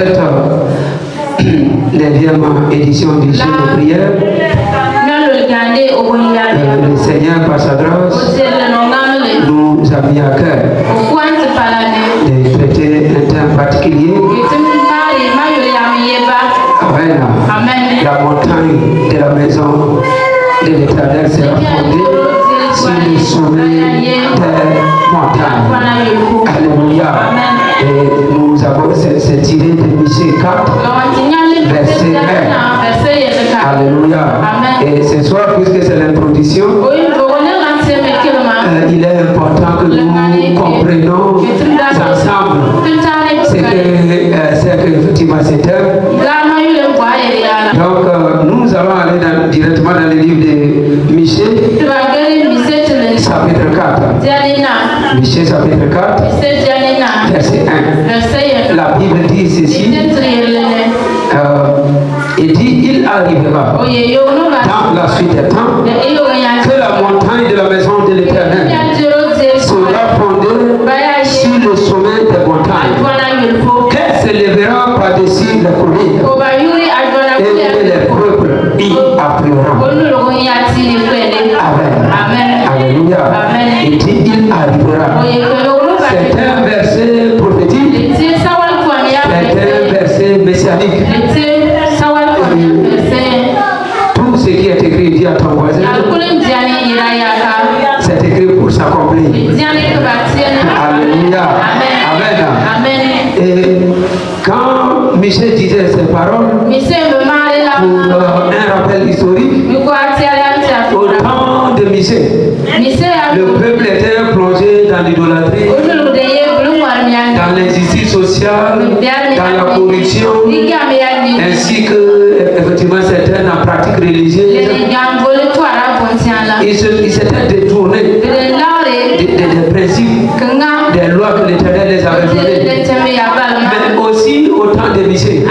cette 9e édition du jour de prière, le Seigneur par sa grâce nous a mis à cœur de traiter un thème particulier avec la montagne de la maison de l'Éternel sera fondée sur le sommet des montagnes. Alléluia. Et nous avons c'est tiré de Michée 4, verset 1. Alléluia. Et ce soir, puisque c'est l'introduction, il est important que nous comprenions ensemble ce que effectivement c'est donc nous allons aller directement dans le livre de Michée, chapitre 4. Michée, chapitre 4, verset 1. La Bible dit ceci. Il dit, il arrivera dans la suite des temps que la montagne de la maison de l'Éternel sera fondée sur le sommet des montagnes, qu'elle s'élèvera par-dessus les collines et les peuples y afflueront. Amen. Alléluia. Il dit, il arrivera. C'est un verset prophétique, c'est un verset messianique. Tout ce qui est écrit, dit à ton voisin, c'est écrit pour s'accomplir. Alléluia. Amen. Et quand Michée disait ces paroles, pour un rappel historique, au temps de Michée, le peuple était plongé dans l'idolâtrie, dans l'injustice sociale, dans la corruption, ainsi que effectivement certaines pratiques religieuses. Ils s'étaient détournés des principes, des lois que l'Éternel les avait données. Mais aussi au temps de Michée,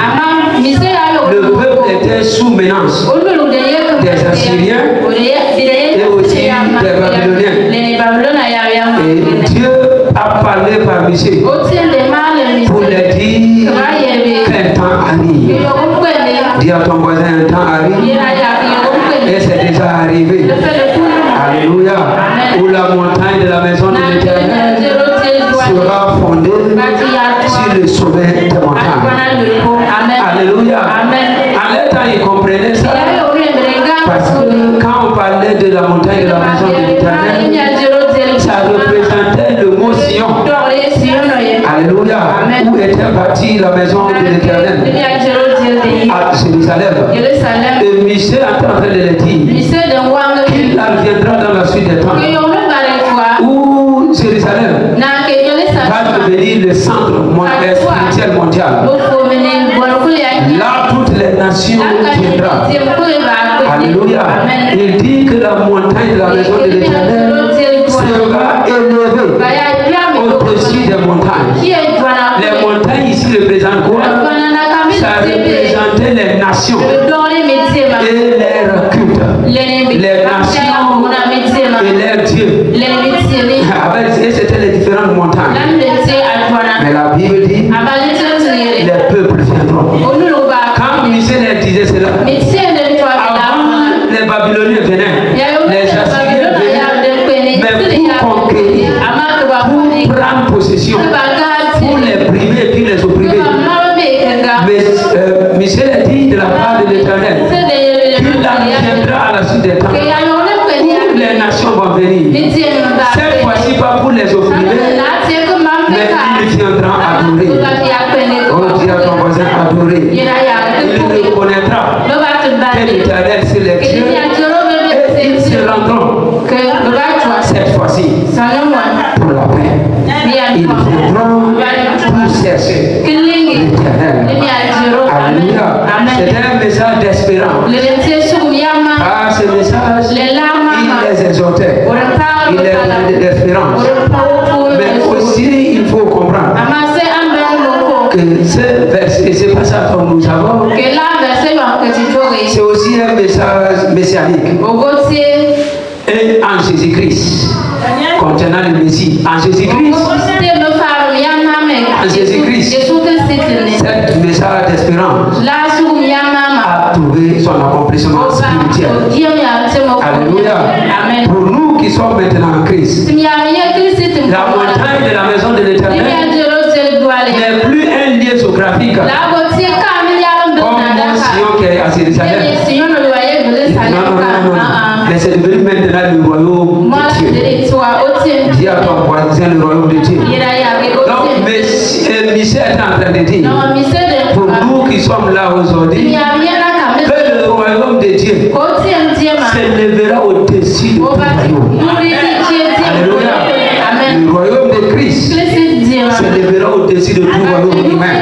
le peuple était sous menace des Assyriens et aussi des Babyloniens. Et Dieu a parlé par Michée pour les dire qu'un temps arrive. Dis à ton voisin, un temps arrive. Et c'est déjà arrivé. Alléluia. Où la montagne de la maison de l'Éternel sera fondée sur le sommet des montagnes. Alléluia. En l'état, ils comprenaient ça. Parce que quand on parlait de la montagne de la maison de l'Éternel, ça représentait le mot Sion. Alléluia. Où était bâtie la maison de l'Éternel? À Jérusalem. Et Michée est en train de le dire qu'il reviendra dans la suite des temps où Jérusalem va devenir le centre spirituel mondial. Là, toutes les nations viendront. Alléluia. Il dit que la montagne de la maison de l'Éternel sera élevée au-dessus des montagnes. Les montagnes ici représentent quoi? Ça représentait les nations et leurs cultes, les nations et leurs dieux. Et c'était les différentes montagnes. Mais la Bible dit les peuples viendront. Quand Michée disait cela, avant les Babyloniens venaient, les Assyriens venaient, mais pour conquérir, pour prendre possession, pour les priver et puis les opprimer. Mais Michée dit de la part de l'Éternel qu'il viendra à la suite des temps où les nations vont venir. Cette fois-ci, pas pour les opprimer, mais ils viendront adorer. Oh, dis à ton voisin adorer. Il reconnaîtra que l'Éternel c'est le Dieu et ils se rendront cette fois-ci pour la paix. Ils viendront pour chercher l'Éternel. Alléluia. C'est un message d'espérance. Ah, ce message, il les exhortait. Il les donnait d'espérance. Mais aussi, il faut comprendre que ce verset, c'est pas ça que nous avons. C'est aussi un message messianique. Et en Jésus-Christ, contenant le Messie, en Jésus-Christ, en Jésus-Christ, cette message d'espérance a trouvé son accomplissement spirituel. Alléluia. Pour nous qui sommes maintenant en Christ, la montagne de la maison de l'Éternel n'est plus un lieu géographique comme Sion qui est à Jérusalem. Non. Mais c'est devenu maintenant le royaume de Dieu. Dis à ton voisin le royaume de Dieu. Donc, Michel est en train de dire, pour nous qui sommes là aujourd'hui, que le royaume de Dieu s'élèvera au-dessus de tout royaume. Alléluia. Le royaume de Christ s'élèvera au-dessus de tout royaume humain.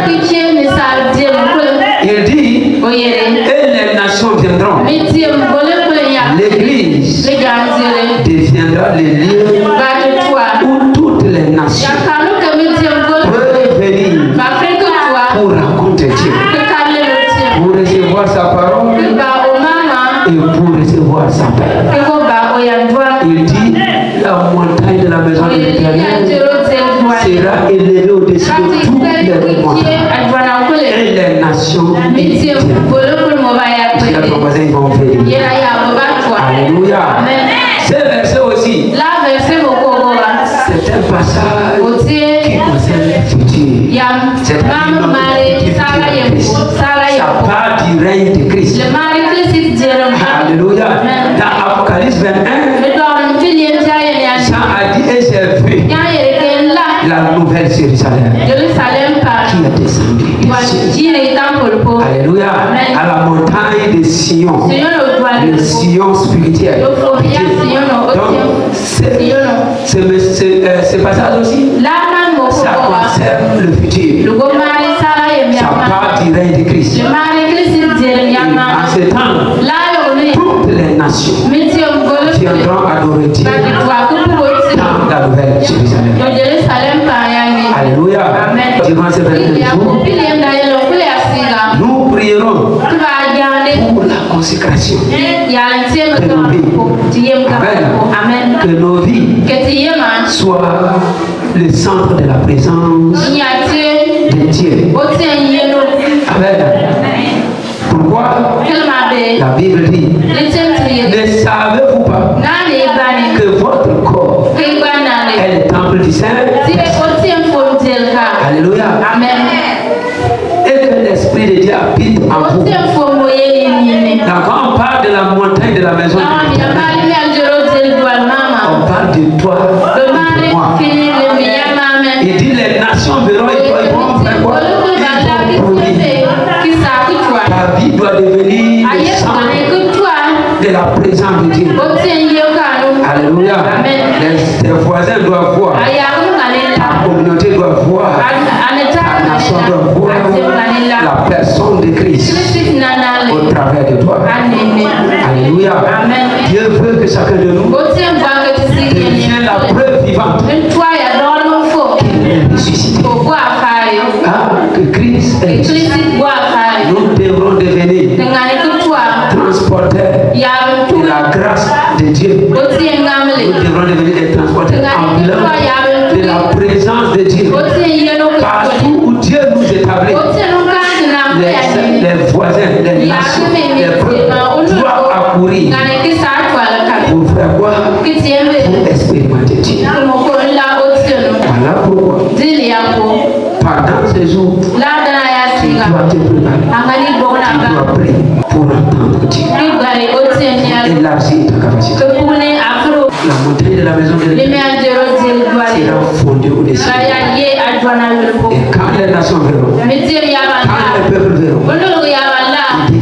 Il dit, et les nations viendront. L'Église deviendra le lieu où toutes les nations peuvent venir pour raconter Dieu, pour recevoir sa parole et pour recevoir sa paix. Il dit, la montagne de la maison de l'Éternel sera élevée au-dessus de toutes les montagnes et les nations. Si à ton voisin, ils vont venir. Alléluia. Ce verset aussi, c'est un passage qui concerne le futur. Ça part du règne de Christ. Alléluia. Dans Apocalypse 21, Jean a dit, et j'ai vu la nouvelle Jérusalem qui est descendue. Alléluia. À la montagne de Sion, le Sion spirituel. Donc, ce passage aussi, ça concerne le futur. Ça part du règne de Christ. En ce temps, toutes les nations viendront adorer Dieu dans la nouvelle Jérusalem. Alléluia. Durant ces 22 jours, nous prierons pour la consécration de nos vies. Amen. Que nos vies soient le centre de la présence de Dieu. Amen. Pourquoi la Bible dit, ne savez-vous pas que votre corps est le temple du Saint-Esprit? Alléluia. Amen. Et que l'Esprit de Dieu habite en vous. Donc quand on parle de la montagne de la maison de Dieu, on parle de toi et de moi. Il dit les nations verront et toi, ils vont faire quoi? Ils vont brûler. Ta vie doit devenir le centre de la présence de Dieu. Alléluia. Tes voisins doivent voir. Ta communauté doit voir. Ta nation doit voir la personne de Christ au travers de toi. Alléluia. Dieu veut que chacun de nous devienne la preuve vivante qu'il est ressuscité. Que Christ est ressuscité. Nous devrons devenir transporteurs de la grâce de Dieu. Nous devrons devenir des transporteurs ambulants de la présence de Dieu. Partout où Dieu nous établit, les voisins, les nations, les peuples doivent accourir pour faire quoi? Pour expérimenter Dieu. Voilà pourquoi pendant ces jours, tu dois te préparer. Tu dois prier pour entendre Dieu. Élargir ta capacité. La montagne de la maison de Dieu sera fondée au-dessus. Et quand les nations verront, quand les peuples verront,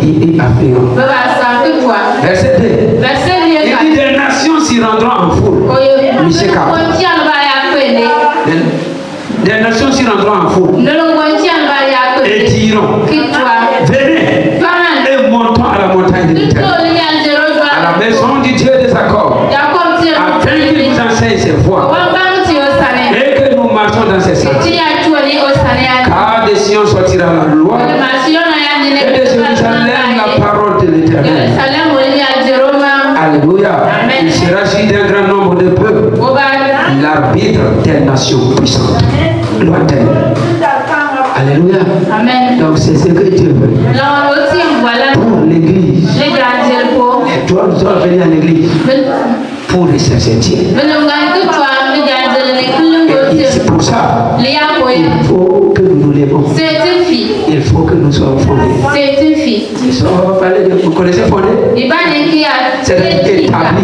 ils affirmeront. Verset 2. Il dit des nations s'y rendront en foule. Des nations s'y rendront en foule et diront, venez et montons à la montagne de l'Éternel, à la maison du Dieu des accords, afin qu'il nous enseigne ses voies et que nous marchons dans ses sentiers. Car de Sion sortira la loi et de Jérusalem la parole de l'Éternel. Alléluia. Il sera suivi d'un grand nombre de peuples, l'arbitre des nations puissantes, lointaines. ce que Dieu veut pour l'église. Toi, nous sommes venus à l'église pour rechercher Dieu. Et c'est pour ça il faut que nous nous lèvons. Il faut que nous soyons fondés. On va parler de, vous connaissez fondé? C'est-à-dire établi.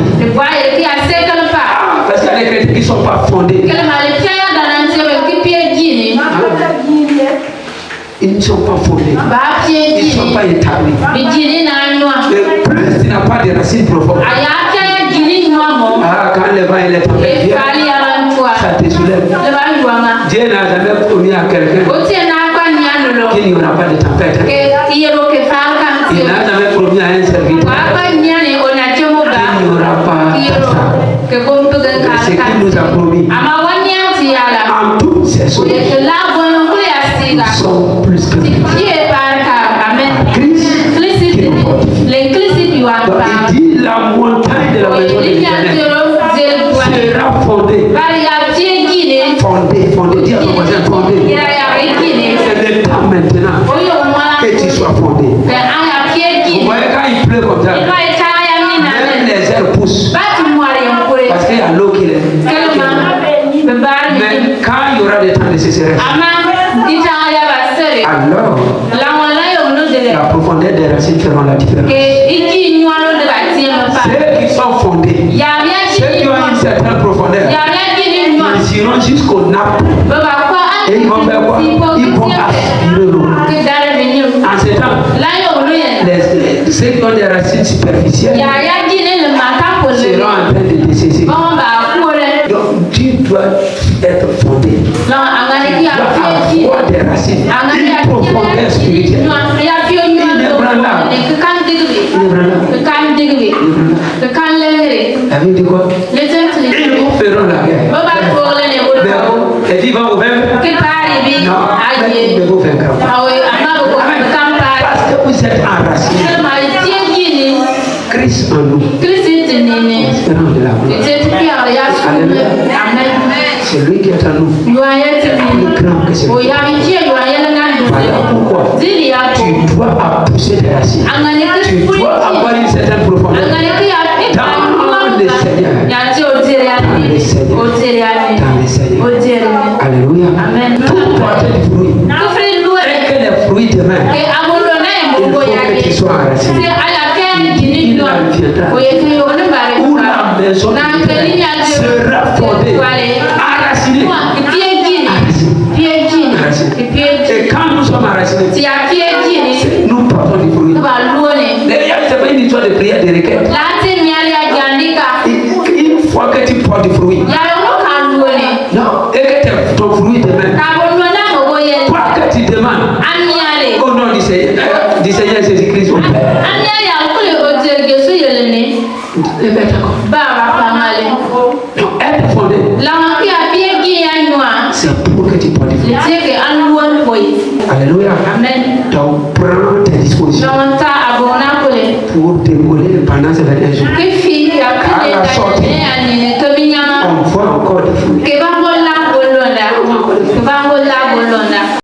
Parce qu'il y a des chrétiens qui ne sont pas fondés. Ils ne sont pas fondés. Ils ne sont pas établis. Et plus tu n'as pas de racines profondes. Quand le vent et les tempêtes viennent, ça te soulève. Dieu n'a jamais promis à quelqu'un qu'il n'y aura pas de tempête. Il n'a jamais promis à un serviteur qu'il n'y aura pas de ce qu'il nous a promis. En toutes ces choses, nous sommes plus que Christ qui nous porte. Il dit la montagne de la maison de l'Éternel sera fondée. Fondée, dis à ton voisin fondée. C'est le temps maintenant que tu sois fondé. Vous voyez quand il pleut comme ça, même les herbes poussent. Parce qu'il y a l'eau qui est. Mais quand il y aura des temps de sécheresse, alors la profondeur des racines feront la différence. Ceux qui sont fondés, ceux qui ont une certaine profondeur, ils iront jusqu'au nappe. Et ils vont faire quoi? Ils vont aspirer l'eau. En ce temps, ceux qui ont des racines superficielles seront en train de décesser. Donc tu dois être fondé. Tu dois avoir des racines, une profondeur spirituelle. Elle dit quoi? Ils vous feront la guerre. Elle dit va vous vaincre? Non, ils ne vous vaincront pas. Parce que vous êtes enracinés. Christ en nous. Espérance de la gloire. C'est lui qui est en nous. Plus grand que c'est lui. Voilà pourquoi tu dois pousser des racines. Tu dois avoir une certaine profondeur dans le Seigneur. Dans le Seigneur. Alléluia. Pour porter du fruit. Et que les fruits demeurent, il faut que tu sois enraciné. Il viendra où la maison sera fondée, enracinée. Et quand nous sommes enracinés, nous portons du fruit. C'est pas une histoire de prière de requête. Une fois que tu portes du fruit, non, et que ton fruit demeure, quoi que tu demandes, au nom du Seigneur Jésus-Christ, au Père. Donc, être fondé, c'est pour que tu portes du fruit. Alléluia. Donc, prends tes dispositions.